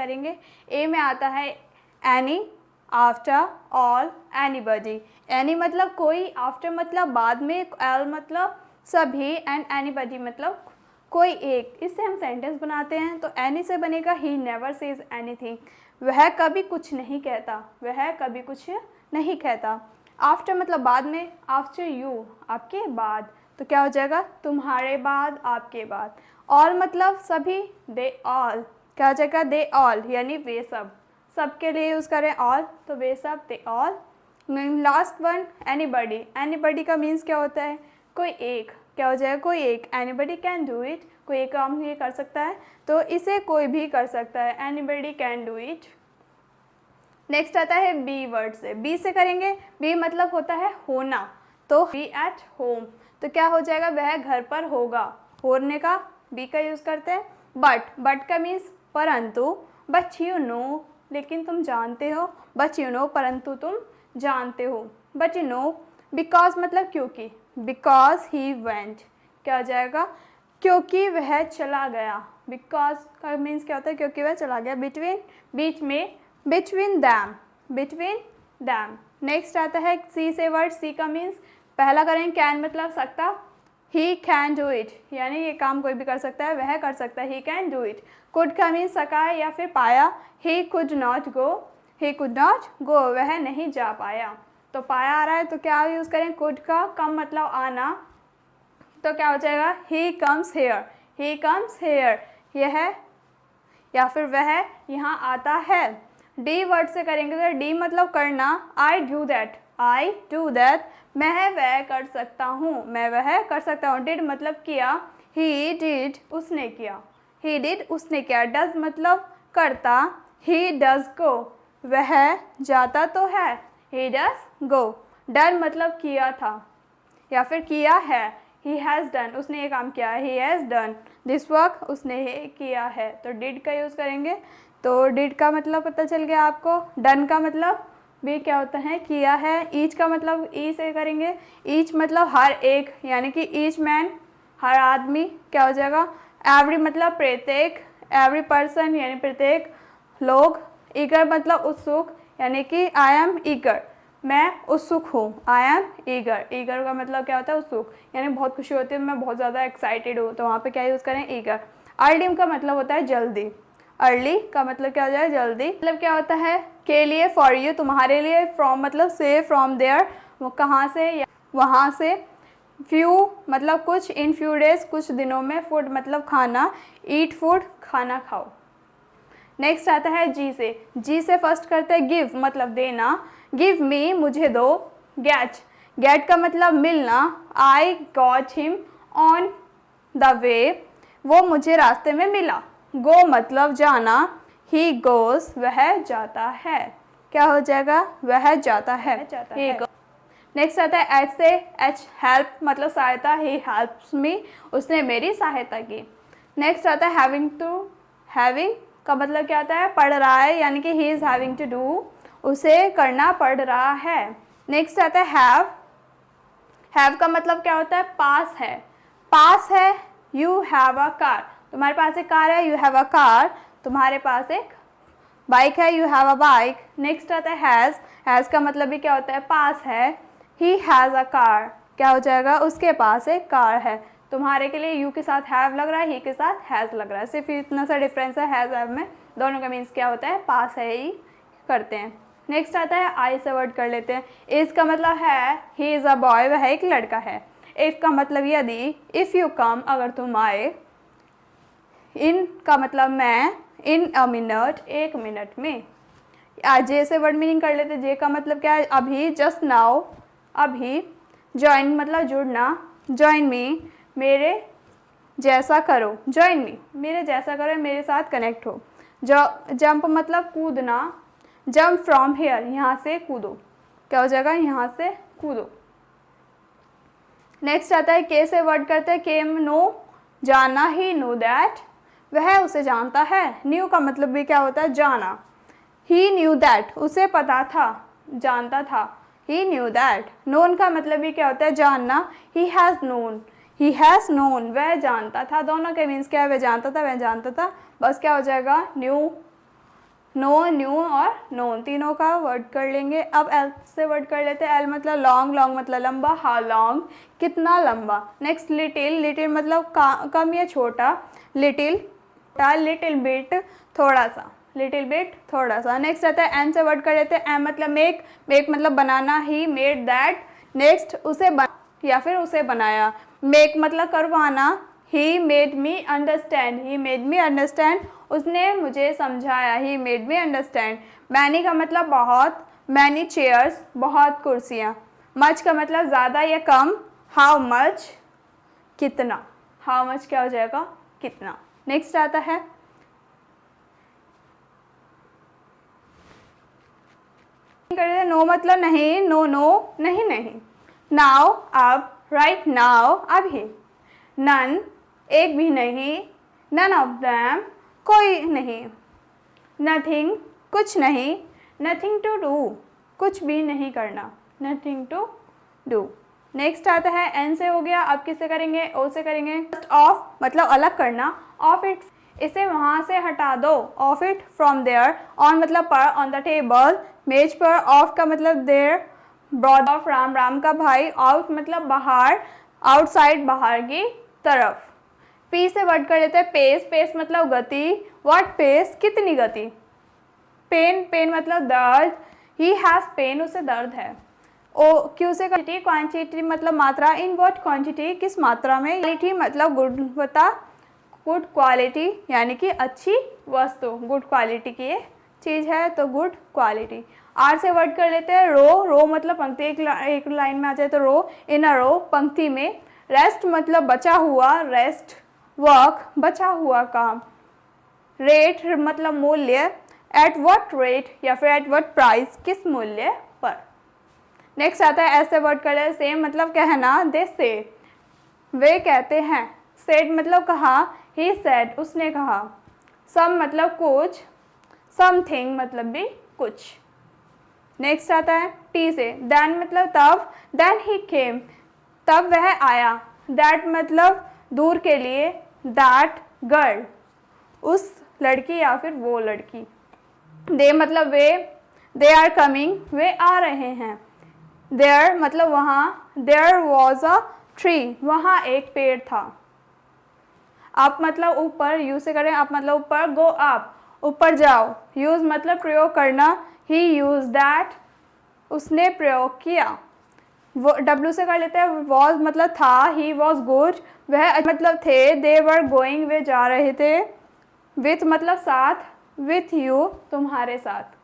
करेंगे। ए में आता है any, after, all, anybody. Any मतलब कोई, आफ्टर मतलब बाद में, ऑल मतलब सभी, एंड एनीबॉडी मतलब कोई एक। इससे हम सेंटेंस बनाते हैं। तो एनी से बनेगा ही नेवर सेज एनीथिंग, वह कभी कुछ नहीं कहता, वह कभी कुछ नहीं कहता। आफ्टर मतलब बाद में, आफ्टर यू आपके बाद, तो क्या हो जाएगा तुम्हारे बाद, आपके बाद। ऑल मतलब सभी, दे ऑल, क्या हो जाएगा दे ऑल यानी वे सब, सबके लिए यूज़ करें ऑल, तो वे सब, they all. Last one anybody. Anybody का मीन्स क्या होता है, कोई एक, क्या हो जाएगा कोई एक। एनीबॉडी कैन डू इट, कोई एक काम ये कर सकता है, तो इसे कोई भी कर सकता है, anybody can do it. Next आता है बी वर्ड से। बी से करेंगे, बी मतलब होता है होना, तो बी एट होम, तो क्या हो जाएगा वह घर पर होगा, होने का बी का यूज़ करते हैं। बट का मीन्स परंतु, बट यू नो लेकिन तुम जानते हो, बट यू नो परंतु तुम जानते हो, बट यू नो। बिकॉज मतलब क्योंकि, बिकॉज ही वेंट, क्या हो जाएगा क्योंकि वह चला गया। बिकॉज का मीन्स क्या होता है, क्योंकि वह चला गया। बिटवीन बीच में, between them, between them. Next आता है सी से वर्ड। सी का मीन्स पहला करें कैन मतलब सकता, ही कैन डू इट यानी ये काम कोई भी कर सकता है, वह कर सकता है, he can do it. Could का मीन्स सका है या फिर पाया, he could not go, he could not go वह नहीं जा पाया। तो पाया आ रहा है तो क्या यूज़ करें, कुड का कम मतलब आना, तो क्या हो जाएगा he comes here, he comes here यह या फिर वह यहाँ आता है। डी वर्ड से करेंगे तो डी मतलब करना, I do that, I do that मैं वह कर सकता हूँ, मैं वह कर सकता हूँ। डिड मतलब किया, ही डिड उसने किया, ही डिड उसने किया। डज मतलब करता, ही डज गो वह जाता तो है, ही डज गो। डन मतलब किया था या फिर किया है, ही हैज़ डन उसने ये काम किया है, he has done this work उसने ये किया है। तो डिड का यूज़ करेंगे, तो डिड का मतलब पता चल गया आपको। डन का मतलब भी क्या होता है, किया है। ईच का मतलब ई से करेंगे, ईच मतलब हर एक यानी कि ईच मैन हर आदमी, क्या हो जाएगा। एवरी मतलब प्रत्येक, एवरी पर्सन यानी प्रत्येक लोग। ईगर मतलब उत्सुक यानी कि आई एम ईगर मैं उत्सुक हूँ, आई एम ईगर। ईगर का मतलब क्या होता है उत्सुक यानी बहुत खुशी होती है, मैं बहुत ज़्यादा एक्साइटेड हूँ, तो वहाँ पे क्या यूज़ करें ईगर। अर्ली का मतलब होता है जल्दी, अर्ली का मतलब क्या हो जाए जल्दी। मतलब क्या होता है के लिए, फॉर यू तुम्हारे लिए। फ्रॉम मतलब से, फ्रॉम देयर वो कहाँ से या वहाँ से। फ्यू मतलब कुछ, इन फ्यू डेज कुछ दिनों में। फूड मतलब खाना, ईट फूड खाना खाओ। नेक्स्ट आता है जी से। जी से फर्स्ट करते हैं गिव मतलब देना, गिव मी मुझे दो। गेट, गेट का मतलब मिलना, I got him on the way वो मुझे रास्ते में मिला। गो मतलब जाना, ही गोज वह जाता है, क्या हो जाएगा वह जाता है, ही गोज। नेक्स्ट आता है एच से। एच हेल्प मतलब सहायता, ही हेल्प्स मी उसने मेरी सहायता की। नेक्स्ट आता है हैविंग टू। हैविंग का मतलब क्या आता है पढ़ रहा है यानी कि he is having to do उसे करना पड़ रहा है। नेक्स्ट आता है हैव। हैव का मतलब क्या होता है पास है, पास है। यू हैव अ कार तुम्हारे पास एक कार है, यू हैव अ कार तुम्हारे पास एक बाइक है, you have a bike. Next आता है हैज़। हैज़ का मतलब भी क्या होता है पास है, ही हैज़ अ कार क्या हो जाएगा उसके पास एक कार है। तुम्हारे के लिए यू के साथ हैव लग रहा है, ही के साथ हैज़ लग रहा है, सिर्फ इतना सा डिफरेंस है हैज़ हैव में, दोनों का मीन्स क्या होता है पास है ही करते हैं। नेक्स्ट आता है आई से वर्ड कर लेते हैं। इज़ का मतलब है, ही इज़ अ बॉय वह एक लड़का है। इफ़ का मतलब यदि, इफ़ यू कम अगर तुम आए। इन का मतलब मैं, इन अ मिनट एक मिनट में। जे से वर्ड मीनिंग कर लेते। जे का मतलब क्या है अभी, जस्ट नाउ अभी। ज्वाइन मतलब जुड़ना, ज्वाइन मी मेरे जैसा करो, ज्वाइन मी मेरे जैसा करो मेरे साथ कनेक्ट हो। जंप मतलब कूदना, जंप फ्रॉम हेयर यहाँ से कूदो, क्या हो जाएगा यहाँ से कूदो। नेक्स्ट आता है के से वर्ड करते हैं केम नो जाना, ही नो दैट वह उसे जानता है। न्यू का मतलब भी क्या होता है जाना, ही न्यू दैट उसे पता था जानता था, ही न्यू दैट। नोन का मतलब भी क्या होता है जानना, he has known, he has known वह जानता था। दोनों के मीन्स क्या है वह जानता था वह जानता था, बस क्या हो जाएगा न्यू नो, न्यू और नोन तीनों का वर्ड कर लेंगे। अब एल से वर्ड कर लेते हैं। एल मतलब लॉन्ग, लॉन्ग मतलब लंबा, हाउ लॉन्ग कितना लंबा। नेक्स्ट लिटिल, लिटिल मतलब कम या छोटा, लिटिल, लिटिल बिट थोड़ा सा, लिटिल बिट थोड़ा सा। नेक्स्ट आता है एन से वर्ड कर लेते हैं। एम मतलब मेक, मेक मतलब बनाना, ही मेड दैट। नेक्स्ट उसे या फिर उसे बनाया। मेक मतलब करवाना, he made me understand, he made me understand उसने मुझे समझाया, he made me understand. Many का मतलब बहुत, मैनी चेयर्स बहुत कुर्सियाँ। मच का मतलब ज़्यादा या कम, हाउ मच कितना, हाउ मच क्या हो जाएगा कितना। नेक्स्ट आता है नो मतलब नहीं, नो नो नहीं नहीं। नाउ अब, राइट नाउ अभी। नन एक भी नहीं, नन ऑफ दैम कोई नहीं। नथिंग कुछ नहीं, नथिंग टू डू कुछ भी नहीं करना, नथिंग टू डू। नेक्स्ट आता है एन से हो गया। अब किससे करेंगे, ओ से करेंगे। ऑफ मतलब अलग करना, ऑफ इट इसे वहाँ से हटा दो, off it from there. On मतलब पर, ऑन द टेबल मेज पर। ऑफ का मतलब there, brother of Ram, Ram का भाई। आउट मतलब बाहर, आउटसाइड बाहर की तरफ। पी से वर्ड कर लेते हैं पेस, पेस मतलब गति। व्हाट पेस कितनी गति। पेन, पेन मतलब दर्द, ही हैज़ पेन उसे दर्द है। ओ क्यू से क्वांटिटी, क्वांटिटी मतलब मात्रा। इन व्हाट क्वांटिटी किस मात्रा में। क्वालिटी मतलब गुणवत्ता, गुड क्वालिटी यानी कि अच्छी वस्तु, गुड क्वालिटी की ये चीज़ है तो गुड क्वालिटी। आर से वर्ड कर लेते हैं रो, रो मतलब पंक्ति, एक लाइन में आ जाए तो रो, इन अ रो पंक्ति में। रेस्ट मतलब बचा हुआ, रेस्ट वर्क बचा हुआ काम। रेट मतलब मूल्य, एट व्हाट रेट या फिर एट व्हाट प्राइस किस मूल्य पर। नेक्स्ट आता है ऐसे वर्ड कर लेते हैं सेम मतलब कहना, दे से वे कहते हैं। सेड मतलब कहा, ही सेड उसने कहा। सम मतलब कुछ, समथिंग मतलब भी कुछ। नेक्स्ट आता है टी से, देन मतलब तब, देन ही केम तब वह आया। दैट मतलब दूर के लिए, दैट गर्ल उस लड़की या फिर वो लड़की। दे मतलब वे, दे आर कमिंग वे आ रहे हैं। देयर मतलब वहाँ, देयर वॉज अ ट्री वहाँ एक पेड़ था। आप मतलब ऊपर, यू से करें आप मतलब ऊपर, गो आप ऊपर जाओ। यूज़ मतलब प्रयोग करना, ही यूज दैट उसने प्रयोग किया। वो डब्ल्यू से कर लेते हैं वॉज मतलब था, ही वॉज गुड वह मतलब थे। दे वर गोइंग वे जा रहे थे। विथ मतलब साथ, विथ यू तुम्हारे साथ।